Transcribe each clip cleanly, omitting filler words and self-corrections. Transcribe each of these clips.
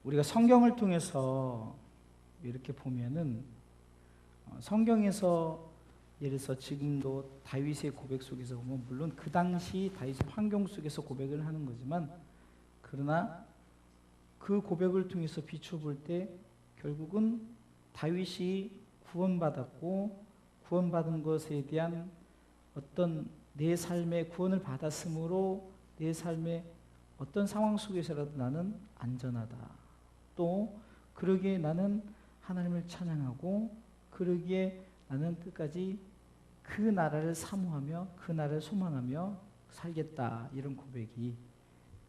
우리가 성경을 통해서 이렇게 보면은 성경에서 예를 들어서 지금도 다윗의 고백 속에서 보면 물론 그 당시 다윗의 환경 속에서 고백을 하는 거지만 그러나 그 고백을 통해서 비춰볼 때 결국은 다윗이 구원받았고 구원받은 것에 대한 어떤 내 삶의 구원을 받았으므로 내 삶의 어떤 상황 속에서라도 나는 안전하다. 또 그러기에 나는 하나님을 찬양하고 그러기에 나는 끝까지 그 나라를 사모하며 그 나라를 소망하며 살겠다. 이런 고백이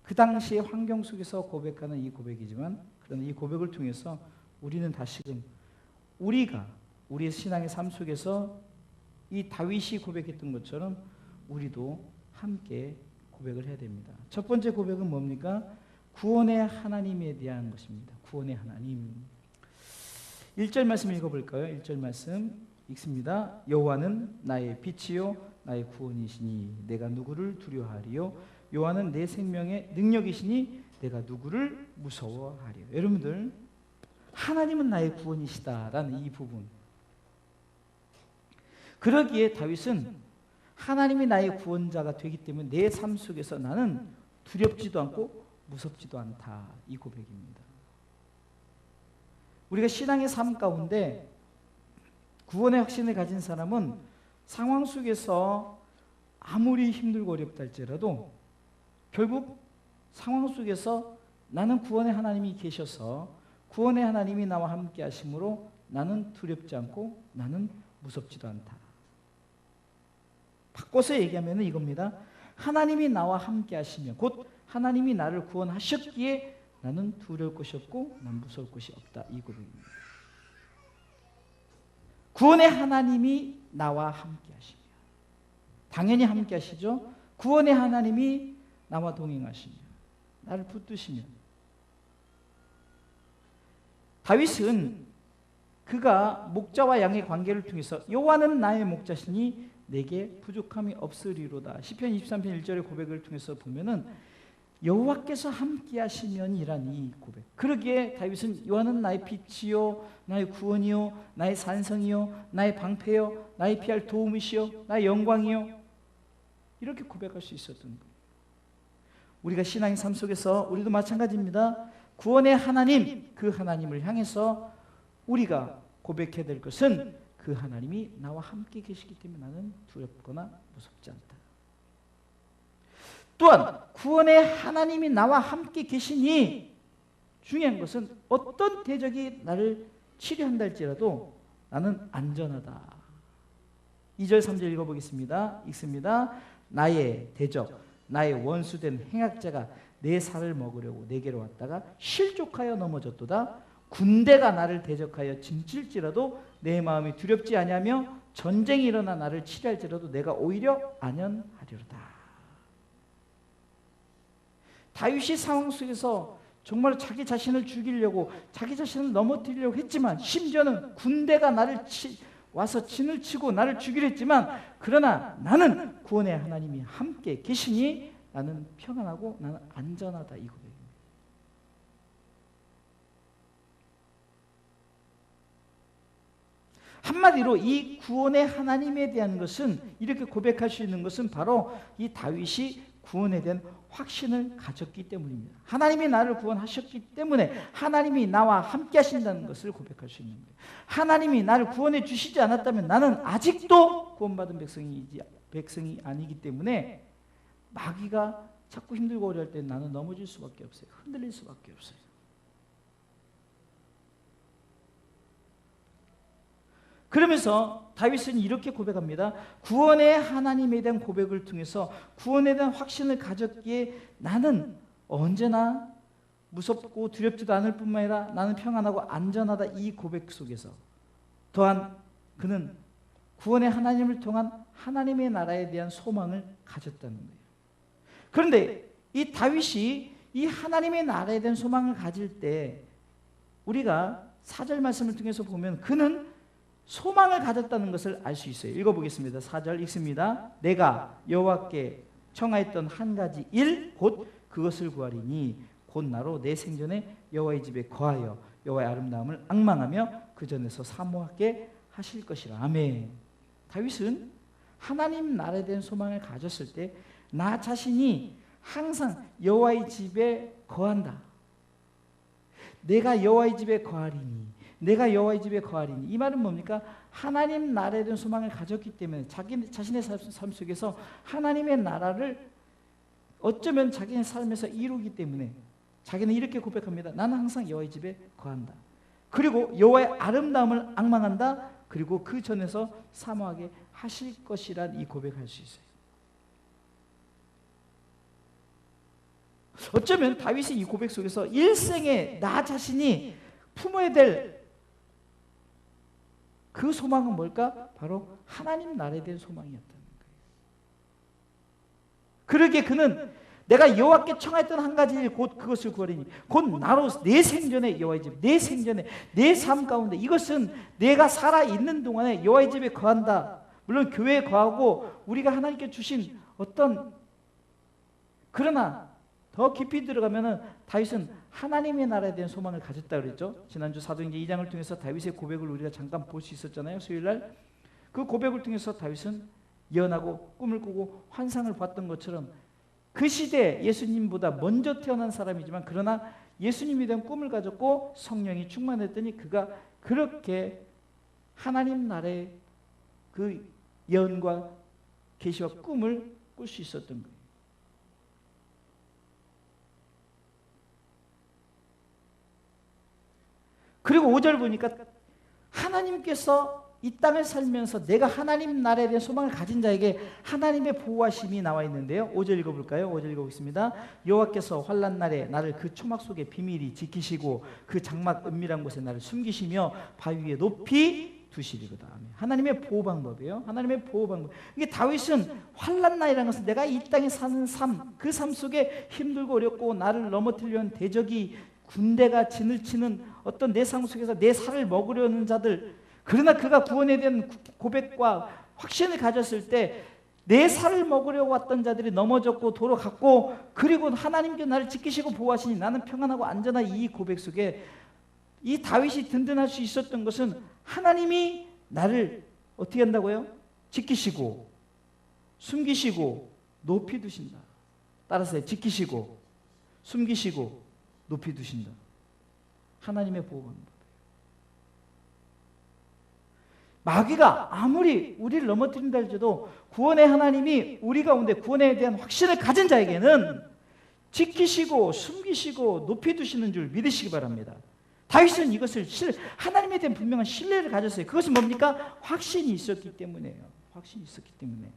그 당시의 환경 속에서 고백하는 이 고백이지만 그러나 이 고백을 통해서 우리는 다시금 우리가 우리의 신앙의 삶 속에서 이 다윗이 고백했던 것처럼 우리도 함께 고백을 해야 됩니다. 첫 번째 고백은 뭡니까? 구원의 하나님에 대한 것입니다. 구원의 하나님. 1절 말씀 읽어볼까요? 1절 말씀 읽습니다. 여호와는 나의 빛이요 나의 구원이시니 내가 누구를 두려워하리요 여호와는 내 생명의 능력이시니 내가 누구를 무서워하리요. 여러분들 하나님은 나의 구원이시다라는 이 부분. 그러기에 다윗은 하나님이 나의 구원자가 되기 때문에 내 삶 속에서 나는 두렵지도 않고 무섭지도 않다. 이 고백입니다. 우리가 신앙의 삶 가운데 구원의 확신을 가진 사람은 상황 속에서 아무리 힘들고 어렵다 할지라도 결국 상황 속에서 나는 구원의 하나님이 계셔서 구원의 하나님이 나와 함께 하심으로 나는 두렵지 않고 나는 무섭지도 않다. 바꿔서 얘기하면 이겁니다. 하나님이 나와 함께 하시면 곧 하나님이 나를 구원하셨기에 나는 두려울 것이 없고 난 무서울 것이 없다. 이 고백입니다. 구원의 하나님이 나와 함께 하시면 당연히 함께 하시죠. 구원의 하나님이 나와 동행하시면 나를 붙드시면 다윗은 그가 목자와 양의 관계를 통해서 여호와는 나의 목자시니 내게 부족함이 없으리로다. 시편 23편 1절의 고백을 통해서 보면은 여호와께서 함께 하시면이란 이 고백. 그러기에 다윗은 여호와는 나의 빛이요 나의 구원이요 나의 산성이요 나의 방패요 나의 피할 도움이시요 나의 영광이요 이렇게 고백할 수 있었던 거예요. 우리가 신앙의 삶 속에서 우리도 마찬가지입니다. 구원의 하나님, 그 하나님을 향해서 우리가 고백해야 될 것은 그 하나님이 나와 함께 계시기 때문에 나는 두렵거나 무섭지 않다. 또한 구원의 하나님이 나와 함께 계시니 중요한 것은 어떤 대적이 나를 치료한다 할지라도 나는 안전하다. 2절 3절 읽어보겠습니다. 읽습니다. 나의 대적, 나의 원수된 행악자가 내 살을 먹으려고 내게로 왔다가 실족하여 넘어졌도다. 군대가 나를 대적하여 진칠지라도 내 마음이 두렵지 아니하며 전쟁이 일어나 나를 치리할지라도 내가 오히려 안연하리로다. 다윗이 상황 속에서 정말 자기 자신을 죽이려고 자기 자신을 넘어뜨리려고 했지만 심지어는 군대가 나를 와서 진을 치고 나를 죽이려 했지만 그러나 나는 구원의 하나님이 함께 계시니 나는 평안하고 나는 안전하다. 이 고백입니다. 한마디로 이 구원의 하나님에 대한 것은 이렇게 고백할 수 있는 것은 바로 이 다윗이 구원에 대한 확신을 가졌기 때문입니다. 하나님이 나를 구원하셨기 때문에 하나님이 나와 함께 하신다는 것을 고백할 수 있는 거예요. 하나님이 나를 구원해 주시지 않았다면 나는 아직도 구원받은 백성이 아니기 때문에 마귀가 자꾸 힘들고 어려울 때 나는 넘어질 수밖에 없어요. 흔들릴 수밖에 없어요. 그러면서 다윗은 이렇게 고백합니다. 구원의 하나님에 대한 고백을 통해서 구원에 대한 확신을 가졌기에 나는 언제나 무섭고 두렵지도 않을 뿐만 아니라 나는 평안하고 안전하다. 이 고백 속에서 또한 그는 구원의 하나님을 통한 하나님의 나라에 대한 소망을 가졌다는 거예요. 그런데 이 다윗이 이 하나님의 나라에 대한 소망을 가질 때 우리가 4절 말씀을 통해서 보면 그는 소망을 가졌다는 것을 알 수 있어요. 읽어보겠습니다. 4절 읽습니다. 내가 여호와께 청하였던 한 가지 일 곧 그것을 구하리니 곧 나로 내 생전에 여호와의 집에 거하여 여호와의 아름다움을 앙망하며 그 전에서 사모하게 하실 것이라. 아멘. 다윗은 하나님 나라에 대한 소망을 가졌을 때 나 자신이 항상 여호와의 집에 거한다. 내가 여호와의 집에 거하리니, 내가 여호와의 집에 거하리니. 이 말은 뭡니까? 하나님 나라에 대한 소망을 가졌기 때문에 자신의 삶 속에서 하나님의 나라를 어쩌면 자기의 삶에서 이루기 때문에 자기는 이렇게 고백합니다. 나는 항상 여호와의 집에 거한다. 그리고 여호와의 아름다움을 앙망한다. 그리고 그 전에서 사모하게 하실 것이란 이 고백할 수 있어요. 어쩌면 다윗의 이 고백 속에서 일생에 나 자신이 품어야 될 그 소망은 뭘까? 바로 하나님 나라에 대한 소망이었다는 거예요. 그러기에 그는 내가 여호와께 청하였던 한 가지 일 곧 그것을 구하리니 곧 나로 내 생전에 여호와의 집, 내 생전에 내 삶 가운데, 이것은 내가 살아있는 동안에 여호와의 집에 거한다. 물론 교회에 거하고 우리가 하나님께 주신 어떤, 그러나 더 깊이 들어가면은 다윗은 하나님의 나라에 대한 소망을 가졌다 그랬죠. 지난주 사도행전 2장을 통해서 다윗의 고백을 우리가 잠깐 볼 수 있었잖아요. 수요일날 그 고백을 통해서 다윗은 예언하고 꿈을 꾸고 환상을 봤던 것처럼 그 시대에 예수님보다 먼저 태어난 사람이지만 그러나 예수님에 대한 꿈을 가졌고 성령이 충만했더니 그가 그렇게 하나님 나라의 그 예언과 계시와 꿈을 꿀 수 있었던 거예요. 그리고 5절 보니까 하나님께서 이 땅을 살면서 내가 하나님 나라에 대한 소망을 가진 자에게 하나님의 보호하심이 나와 있는데요. 5절 읽어볼까요? 5절 읽어보겠습니다. 여호와께서 환난 날에 나를 그 초막 속에 비밀히 지키시고 그 장막 은밀한 곳에 나를 숨기시며 바위 위에 높이 두시리로다. 하나님의 보호 방법이에요. 하나님의 보호 방법. 이게 다윗은 환난 날이라는 것은 내가 이 땅에 사는 삶, 그 삶 속에 힘들고 어렵고 나를 넘어뜨리려는 대적이, 군대가 진을 치는 어떤 내 삶 속에서 내 살을 먹으려는 자들, 그러나 그가 구원에 대한 고백과 확신을 가졌을 때 내 살을 먹으려고 왔던 자들이 넘어졌고 돌아갔고, 그리고 하나님께 나를 지키시고 보호하시니 나는 평안하고 안전한 이 고백 속에 이 다윗이 든든할 수 있었던 것은 하나님이 나를 어떻게 한다고요? 지키시고 숨기시고 높이 두신다. 따라서 지키시고 숨기시고 높이 두신다. 하나님의 보호방법. 마귀가 아무리 우리를 넘어뜨린다 할지라도 구원의 하나님이 우리 가운데 구원에 대한 확신을 가진 자에게는 지키시고 숨기시고 높이 두시는 줄 믿으시기 바랍니다. 다윗은 이것을 하나님에 대한 분명한 신뢰를 가졌어요. 그것은 뭡니까? 확신이 있었기 때문이에요. 확신이 있었기 때문에.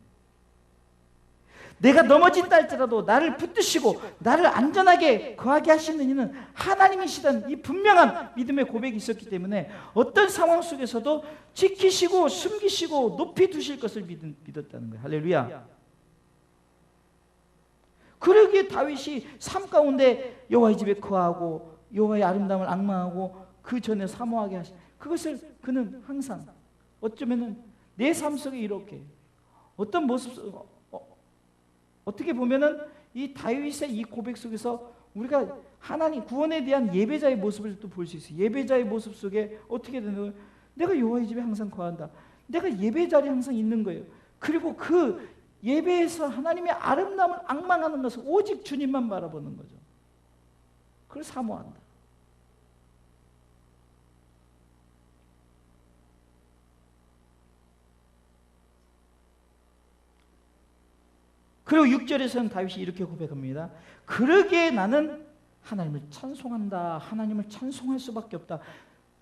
내가 넘어진다 할지라도 나를 붙드시고 나를 안전하게 거하게 하시는 이는 하나님이시다는 이 분명한 믿음의 고백이 있었기 때문에 어떤 상황 속에서도 지키시고 숨기시고 높이 두실 것을 믿었다는 거예요. 할렐루야. 그러기에 다윗이 삶 가운데 여호와의 집에 거하고 여호와의 아름다움을 앙망하고 그 전에 사모하게 하신, 그것을 그는 항상 어쩌면은 내 삶 속에 이렇게 어떤 모습, 어떻게 보면은 이 다윗의 이 고백 속에서 우리가 하나님 구원에 대한 예배자의 모습을 또 볼 수 있어요. 예배자의 모습 속에 어떻게 되는 거예요? 내가 여호와의 집에 항상 거한다. 내가 예배 자리에 항상 있는 거예요. 그리고 그 예배에서 하나님의 아름다움을 앙망하는 것은 오직 주님만 바라보는 거죠. 그걸 사모한다. 그리고 6절에서는 다윗이 이렇게 고백합니다. 그러기에 나는 하나님을 찬송한다. 하나님을 찬송할 수밖에 없다.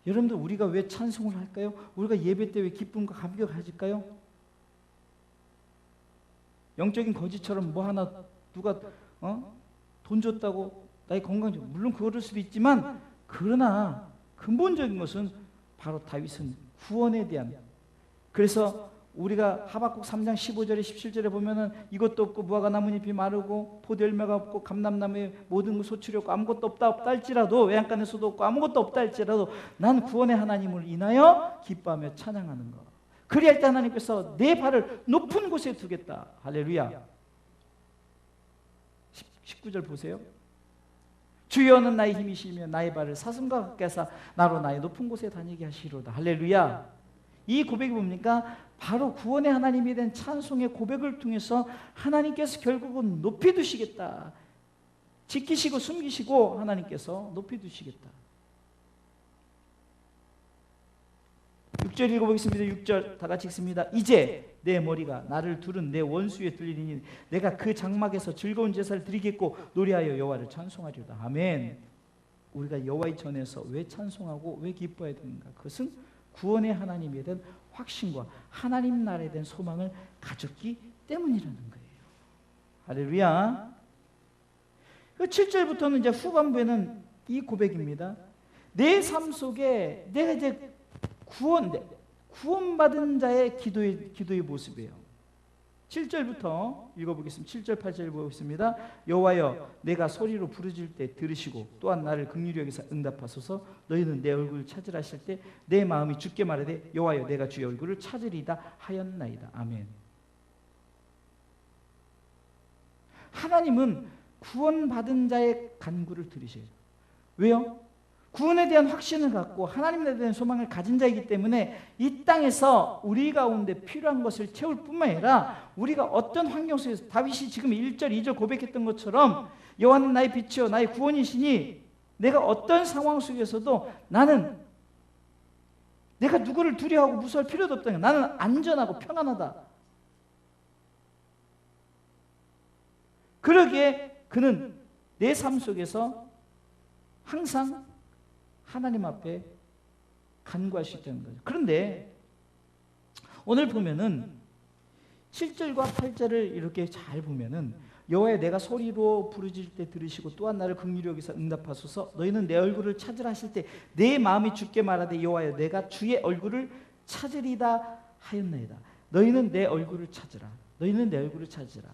여러분들, 우리가 왜 찬송을 할까요? 우리가 예배 때 왜 기쁨과 감격을 가질까요? 영적인 거지처럼 뭐 하나 누가 돈 줬다고 나의 건강 좀, 물론 그럴 수도 있지만, 그러나 근본적인 것은 바로 다윗은 구원에 대한, 그래서 우리가 하박국 3장 15절에 17절에 보면은 이것도 없고 무화과 나뭇잎이 마르고 포도 열매가 없고 감람나무에 모든 것 소출이 없고 아무것도 없다 할지라도, 외양간에서도 없고 아무것도 없다 할지라도 난 구원의 하나님을 인하여 기뻐하며 찬양하는 것. 그리할 때 하나님께서 내 발을 높은 곳에 두겠다. 할렐루야. 19절 보세요. 주여는 나의 힘이시며 나의 발을 사슴과 같게 하사 나로 나의 높은 곳에 다니게 하시리로다. 할렐루야. 이 고백이 뭡니까? 바로 구원의 하나님에 대한 찬송의 고백을 통해서 하나님께서 결국은 높이 두시겠다. 지키시고 숨기시고 하나님께서 높이 두시겠다. 6절 읽어보겠습니다. 6절 다 같이 읽습니다. 이제 내 머리가 나를 두른 내 원수에 들리니 내가 그 장막에서 즐거운 제사를 드리겠고 노래하여 여호와를 찬송하리로다. 아멘. 우리가 여호와의 전에서 왜 찬송하고 왜 기뻐해야 되는가? 그것은 구원의 하나님에 대한 확신과 하나님 나라에 대한 소망을 가졌기 때문이라는 거예요. 할렐루야. 7절부터는 이제 후반부에는 이 고백입니다. 내 삶 속에 내가 이제 구원받은 자의 기도의 모습이에요. 7절부터 읽어보겠습니다. 7절 8절 읽어보겠습니다. 여호와여 내가 소리로 부르짖을 때 들으시고 또한 나를 긍휼히 여기사 응답하소서. 너희는 내 얼굴을 찾으라 하실 때 내 마음이 주께 말하되 여호와여 내가 주의 얼굴을 찾으리이다 하였나이다. 아멘. 하나님은 구원받은 자의 간구를 들으셔요. 왜요? 구원에 대한 확신을 갖고 하나님에 대한 소망을 가진 자이기 때문에 이 땅에서 우리 가운데 필요한 것을 채울 뿐만 아니라 우리가 어떤 환경 속에서 다윗이 지금 1절 2절 고백했던 것처럼 여호와는 나의 빛이요 나의 구원이시니 내가 어떤 상황 속에서도 나는 내가 누구를 두려워하고 무서워할 필요도 없다. 나는 안전하고 평안하다. 그러기에 그는 내 삶 속에서 항상 하나님 앞에 간구할 수 있다는 거죠. 그런데 오늘 보면은 7절과 8절을 이렇게 잘 보면은 여호와여 내가 소리로 부르짖을 때 들으시고 또한 나를 긍휼히 여기사 응답하소서. 너희는 내 얼굴을 찾으라 하실 때 내 마음이 주께 말하되 여호와여 내가 주의 얼굴을 찾으리다 하였나이다. 너희는 내 얼굴을 찾으라. 너희는 내 얼굴을 찾으라.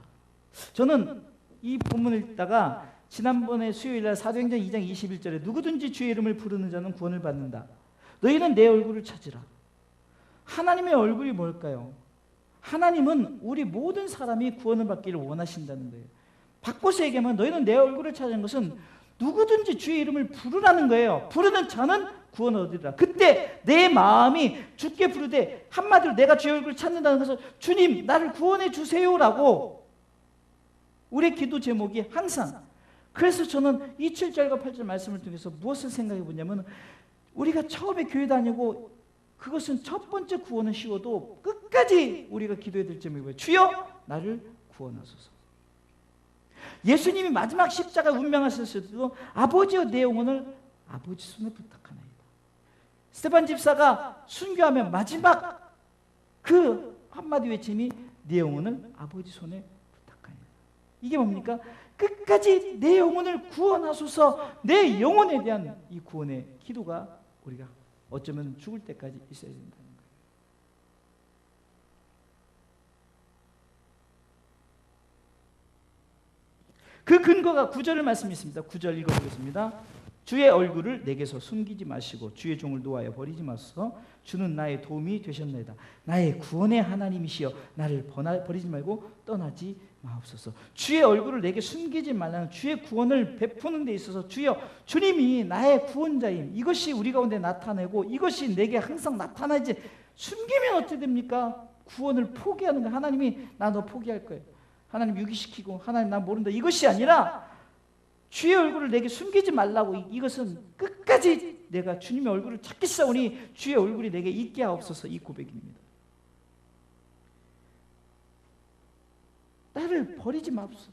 저는 이 본문을 읽다가 지난번에 수요일날 사도행전 2장 21절에 누구든지 주의 이름을 부르는 자는 구원을 받는다. 너희는 내 얼굴을 찾으라. 하나님의 얼굴이 뭘까요? 하나님은 우리 모든 사람이 구원을 받기를 원하신다는 거예요. 바꿔서 얘기하면 너희는 내 얼굴을 찾는 것은 누구든지 주의 이름을 부르라는 거예요. 부르는 자는 구원을 얻으리라. 그때 내 마음이 주께 부르되 한마디로 내가 주의 얼굴을 찾는다는 것은 주님 나를 구원해 주세요라고 우리의 기도 제목이 항상. 그래서 저는 이 7절과 8절 말씀을 통해서 무엇을 생각해 보냐면 우리가 처음에 교회 다니고 그것은 첫 번째 구원은 쉬워도 끝까지 우리가 기도해야 될 제목이 뭐예요? 주여 나를 구원하소서. 예수님이 마지막 십자가 운명하셨을 때도 아버지여 내 영혼을 아버지 손에 부탁하나이다. 스테반 집사가 순교하면 마지막 그 한마디 외침이 내 영혼을 아버지 손에 부탁하나이다. 이게 뭡니까? 끝까지 내 영혼을 구원하소서. 내 영혼에 대한 이 구원의 기도가 우리가 어쩌면 죽을 때까지 있어야 된다는 거예요. 그 근거가 9절의 말씀이 있습니다. 9절 읽어보겠습니다. 주의 얼굴을 내게서 숨기지 마시고 주의 종을 노하여 버리지 마소서. 주는 나의 도움이 되셨나이다. 나의 구원의 하나님이시여 나를 버리지 말고 떠나지 마옵소서. 주의 얼굴을 내게 숨기지 말라는 주의 구원을 베푸는 데 있어서 주여 주님이 나의 구원자임 이것이 우리 가운데 나타내고 이것이 내게 항상 나타나지 숨기면 어떻게 됩니까? 구원을 포기하는 거예요. 하나님이 나 너 포기할 거예요. 하나님 유기시키고 하나님 나 모른다 이것이 아니라 주의 얼굴을 내게 숨기지 말라고. 이것은 끝까지 내가 주님의 얼굴을 찾겠사오니 주의 얼굴이 내게 있게 하옵소서. 이 고백입니다. 나를 버리지 마옵소서.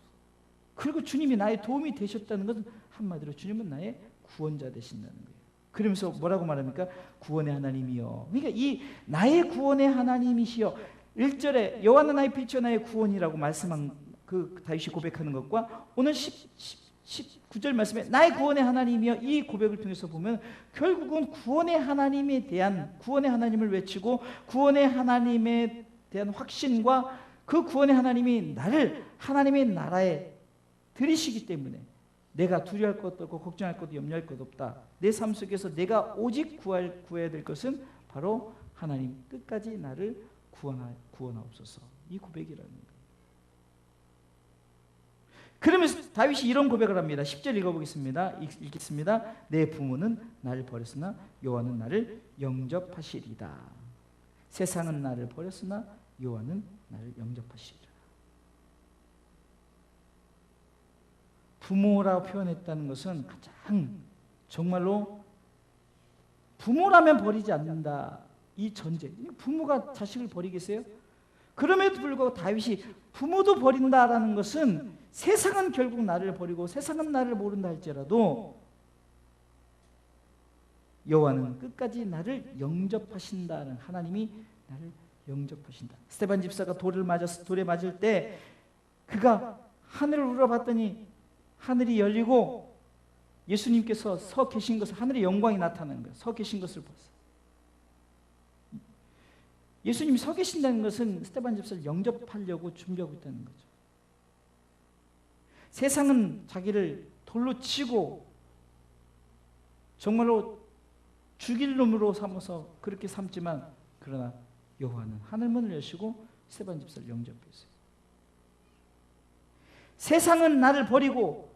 그리고 주님이 나의 도움이 되셨다는 것은 한마디로 주님은 나의 구원자 되신다는 거예요. 그러면서 뭐라고 말합니까? 구원의 하나님이여. 그러니까 이 나의 구원의 하나님이시여 1절에 여호와는 나의 빛이요 나의 구원이라고 말씀한 그 다윗이 고백하는 것과 오늘 19절 말씀에 나의 구원의 하나님이여 이 고백을 통해서 보면 결국은 구원의 하나님에 대한 구원의 하나님을 외치고 구원의 하나님에 대한 확신과 그 구원의 하나님이 나를 하나님의 나라에 들이시기 때문에 내가 두려워할 것도 없고 걱정할 것도 염려할 것도 없다. 내 삶 속에서 내가 오직 구해야 될 것은 바로 하나님 끝까지 나를 구원하옵소서. 이 고백이라는 거예요. 그러면서 다윗이 이런 고백을 합니다. 10절 읽어보겠습니다. 읽겠습니다. 내 부모는 나를 버렸으나 여호와는 나를 영접하시리다. 세상은 나를 버렸으나 여호와는 나를 영접하시리라. 부모라고 표현했다는 것은 가장 정말로 부모라면 버리지 않는다, 이 전제. 부모가 자식을 버리겠어요? 그럼에도 불구하고 다윗이 부모도 버린다라는 것은 세상은 결국 나를 버리고 세상은 나를 모른다 할지라도 여호와는 끝까지 나를 영접하신다는, 하나님이 나를 영접하신다. 스데반 집사가 돌에 맞을 때 그가 하늘을 우러봤더니 하늘이 열리고 예수님께서 서 계신 것을, 하늘의 영광이 나타나는 거예요. 서 계신 것을 봤어요. 예수님이 서 계신다는 것은 스데반 집사를 영접하려고 준비하고 있다는 거죠. 세상은 자기를 돌로 치고 정말로 죽일 놈으로 삼아서 그렇게 삼지만, 그러나 여호와는 하늘문을 여시고 스데반 집사를 영접했어요. 세상은 나를 버리고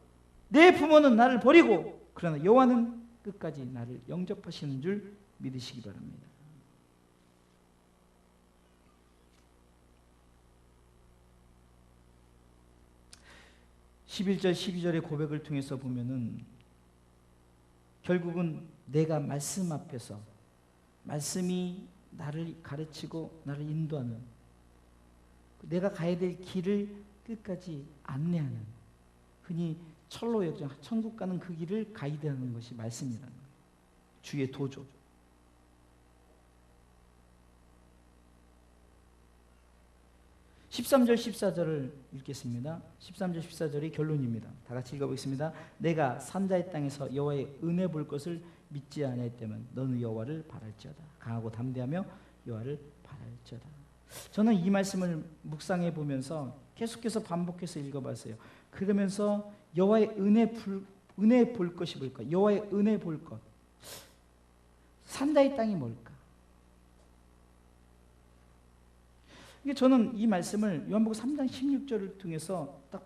내 부모는 나를 버리고, 그러나 여호와는 끝까지 나를 영접하시는 줄 믿으시기 바랍니다. (11절) (12절의) 고백을 통해서 보면은 결국은 내가 말씀 앞에서, 말씀이 나를 가르치고 나를 인도하는, 내가 가야 될 길을 끝까지 안내하는, 흔히 철로 역정, 천국 가는 그 길을 가이드하는 것이 말씀이라는 거예요. 주의 도조. 13절 14절을 읽겠습니다. 13절 14절이 결론입니다. 다 같이 읽어보겠습니다. 내가 산자의 땅에서 여호와의 은혜 볼 것을 믿지 아니했다면 너는 여호와를 바랄지어다. 강하고 담대하며 여호와를 바랄지어다. 저는 이 말씀을 묵상해 보면서 계속해서 반복해서 읽어봤어요. 그러면서 여호와의 은혜 볼 것이 뭘까? 여호와의 은혜 볼 것. 산자의 땅이 뭘까? 저는 이 말씀을 요한복음 3장 16절을 통해서 딱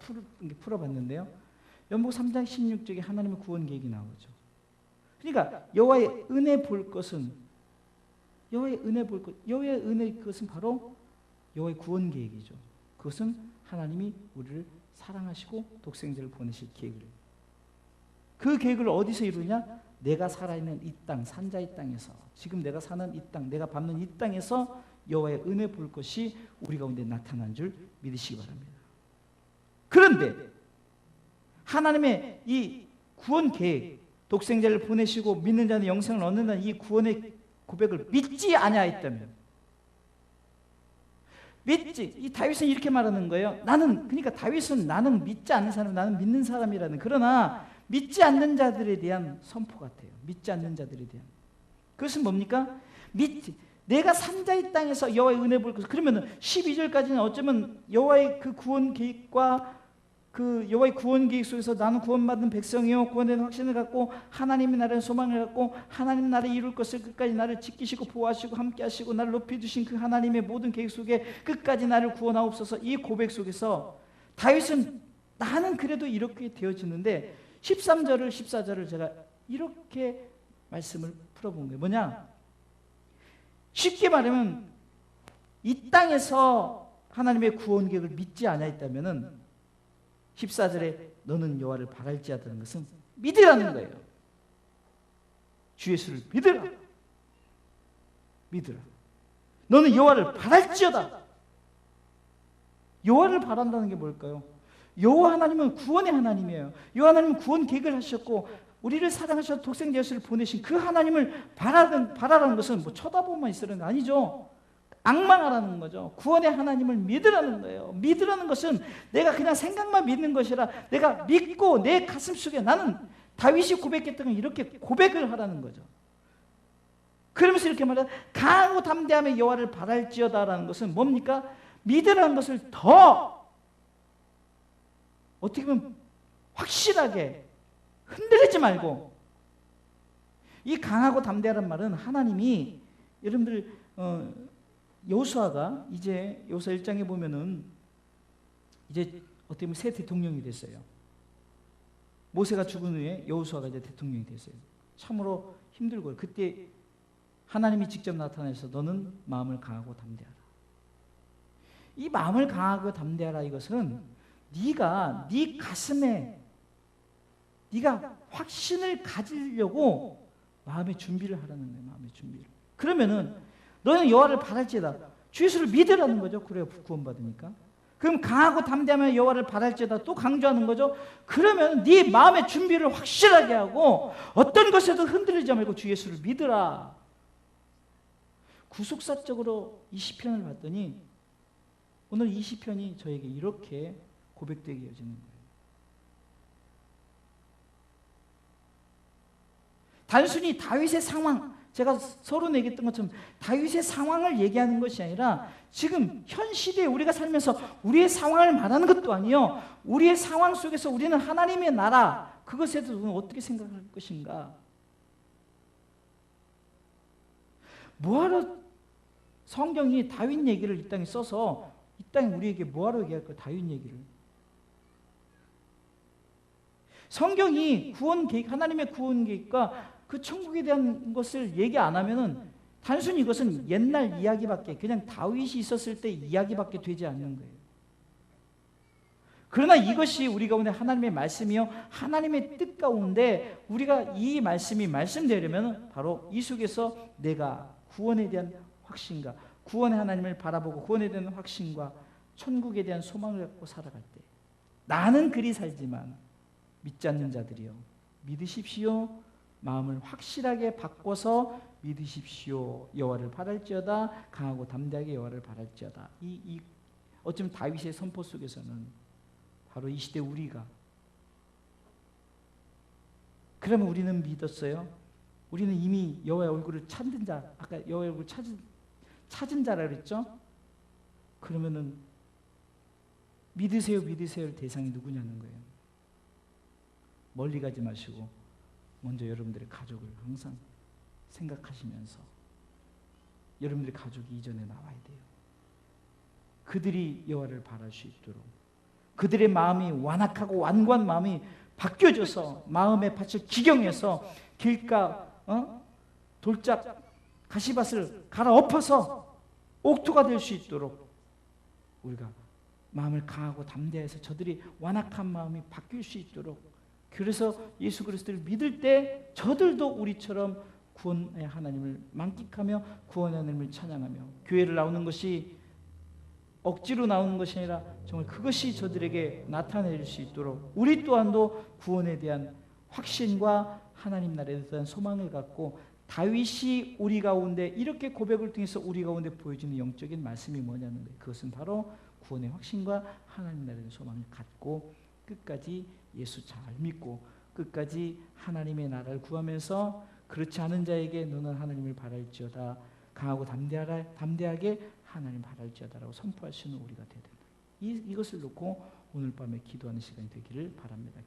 풀어봤는데요. 요한복음 3장 16절에 하나님의 구원 계획이 나오죠. 그러니까 여호와의 은혜 볼 것은, 여호와의 은혜 볼 것, 여호와의 은혜, 그것은 바로 여호와의 구원 계획이죠. 그것은 하나님이 우리를 사랑하시고 독생자를 보내실 계획을, 그 계획을 어디서 이루냐? 내가 살아있는 이 땅, 산자의 땅에서, 지금 내가 사는 이 땅, 내가 밟는 이 땅에서 여호와의 은혜 볼 것이 우리 가운데 나타난 줄 믿으시기 바랍니다. 그런데 하나님의 이 구원 계획, 독생자를 보내시고 믿는 자는 영생을 얻는다는 이 구원의 고백을 믿지 아니하였다면, 믿지, 이 다윗은 이렇게 말하는 거예요. 나는, 그러니까 다윗은 나는 믿지 않는 사람, 나는 믿는 사람이라는, 그러나 믿지 않는 자들에 대한 선포 같아요. 믿지 않는 자들에 대한. 그것은 뭡니까? 믿지. 내가 산자의 땅에서 여호와의 은혜 볼 것. 그러면은 12절까지는 어쩌면 여호와의 그 구원 계획과 그 여호와의 구원 계획 속에서 나는 구원받은 백성이요, 구원된 확신을 갖고 하나님의 나라의 소망을 갖고 하나님 나라를 이룰 것을 끝까지 나를 지키시고 보호하시고 함께하시고 나를 높여주신 그 하나님의 모든 계획 속에 끝까지 나를 구원하옵소서, 이 고백 속에서 다윗은 나는 그래도 이렇게 되어지는데 13절을 14절을 제가 이렇게 말씀을 풀어본 거예요. 뭐냐? 쉽게 말하면 이 땅에서 하나님의 구원 계획을 믿지 않았다면은 14절에 너는 여호와를 바랄지어다는 것은 믿으라는 거예요. 주 예수를 믿으라. 믿으라. 너는 여호와를 바랄지어다. 여호와를 바란다는 게 뭘까요? 여호와 하나님은 구원의 하나님이에요. 여호와 하나님은 구원 계획을 하셨고 우리를 사랑하셔서 독생자 예수를 보내신 그 하나님을 바라라는 것은 뭐 쳐다보고만 있으라는 게 아니죠. 앙망하라는 거죠. 구원의 하나님을 믿으라는 거예요. 믿으라는 것은 내가 그냥 생각만 믿는 것이라, 내가 믿고 내 가슴 속에, 나는 다윗이 고백했던 건 이렇게 고백을 하라는 거죠. 그러면서 이렇게 말해요. 강하고 담대하며 여호와를 바랄지어다라는 것은 뭡니까? 믿으라는 것을 더 어떻게 보면 확실하게 흔들리지 말고, 이 강하고 담대하라는 말은 하나님이, 여러분들 여호수아가 이제 여호수아 1장에 보면은 이제 어떻게 보면 새 대통령이 됐어요. 모세가 죽은 후에 여호수아가 이제 대통령이 됐어요. 참으로 힘들고요. 그때 하나님이 직접 나타나서 너는 마음을 강하고 담대하라. 이 마음을 강하고 담대하라 이것은 네가 네 가슴에 네가 확신을 가지려고 마음의 준비를 하라는 거예요. 마음의 준비를. 그러면은 너는 여호와를 바랄지어다. 주 예수를 믿으라는 거죠. 그래야 구원받으니까. 그럼 강하고 담대하면 여호와를 바랄지어다 또 강조하는 거죠. 그러면 네 마음의 준비를 확실하게 하고 어떤 것에도 흔들리지 말고 주 예수를 믿으라. 구속사적으로 이 시편을 봤더니 오늘 이 시편이 저에게 이렇게 고백되게 이어지는 거예요. 단순히 다윗의 상황, 제가 서로 얘기했던 것처럼 다윗의 상황을 얘기하는 것이 아니라 지금 현 시대에 우리가 살면서 우리의 상황을 말하는 것도 아니요. 우리의 상황 속에서 우리는 하나님의 나라, 그것에 대해서 우리는 어떻게 생각할 것인가? 뭐하러 성경이 다윗 얘기를 이 땅에 써서 이 땅에 우리에게 뭐하러 얘기할까? 다윗 얘기를. 성경이 구원 계획, 하나님의 구원 계획과 그 천국에 대한 것을 얘기 안 하면은 단순히 이것은 옛날 이야기밖에, 그냥 다윗이 있었을 때 이야기밖에 되지 않는 거예요. 그러나 이것이 우리 가운데 하나님의 말씀이요, 하나님의 뜻 가운데 우리가 이 말씀이 말씀되려면 바로 이 속에서 내가 구원에 대한 확신과 구원의 하나님을 바라보고 구원에 대한 확신과 천국에 대한 소망을 갖고 살아갈 때, 나는 그리 살지만 믿지 않는 자들이요 믿으십시오. 마음을 확실하게 바꿔서 믿으십시오. 여호와를 바랄지어다. 강하고 담대하게 여호와를 바랄지어다. 어쩌면 다윗의 선포 속에서는 바로 이 시대 우리가, 그러면 우리는 믿었어요? 우리는 이미 여호와의 얼굴을 찾은 자, 아까 여호와의 얼굴을 찾은 자라 그랬죠? 그러면은 믿으세요, 믿으세요의 대상이 누구냐는 거예요. 멀리 가지 마시고 먼저 여러분들의 가족을 항상 생각하시면서 여러분들의 가족이 이전에 나와야 돼요. 그들이 여호와를 바랄 수 있도록 그들의 마음이 완악하고 완고한 마음이 바뀌어져서 마음의 밭을 기경해서 길가 돌짝 가시밭을 갈아엎어서 옥토가 될 수 있도록 우리가 마음을 강하고 담대해서 저들이 완악한 마음이 바뀔 수 있도록, 그래서 예수 그리스도를 믿을 때 저들도 우리처럼 구원의 하나님을 만끽하며 구원의 하나님을 찬양하며 교회를 나오는 것이 억지로 나오는 것이 아니라 정말 그것이 저들에게 나타낼 수 있도록 우리 또한도 구원에 대한 확신과 하나님 나라에 대한 소망을 갖고, 다윗이 우리 가운데 이렇게 고백을 통해서 우리 가운데 보여주는 영적인 말씀이 뭐냐는 거예요. 그것은 바로 구원의 확신과 하나님 나라의 소망을 갖고 끝까지 예수 잘 믿고 끝까지 하나님의 나라를 구하면서 그렇지 않은 자에게 너는 하나님을 바랄지어다. 강하고 담대하게 하나님 바랄지어다라고 선포할 수 있는 우리가 되야 된다. 이것을 놓고 오늘 밤에 기도하는 시간이 되기를 바랍니다.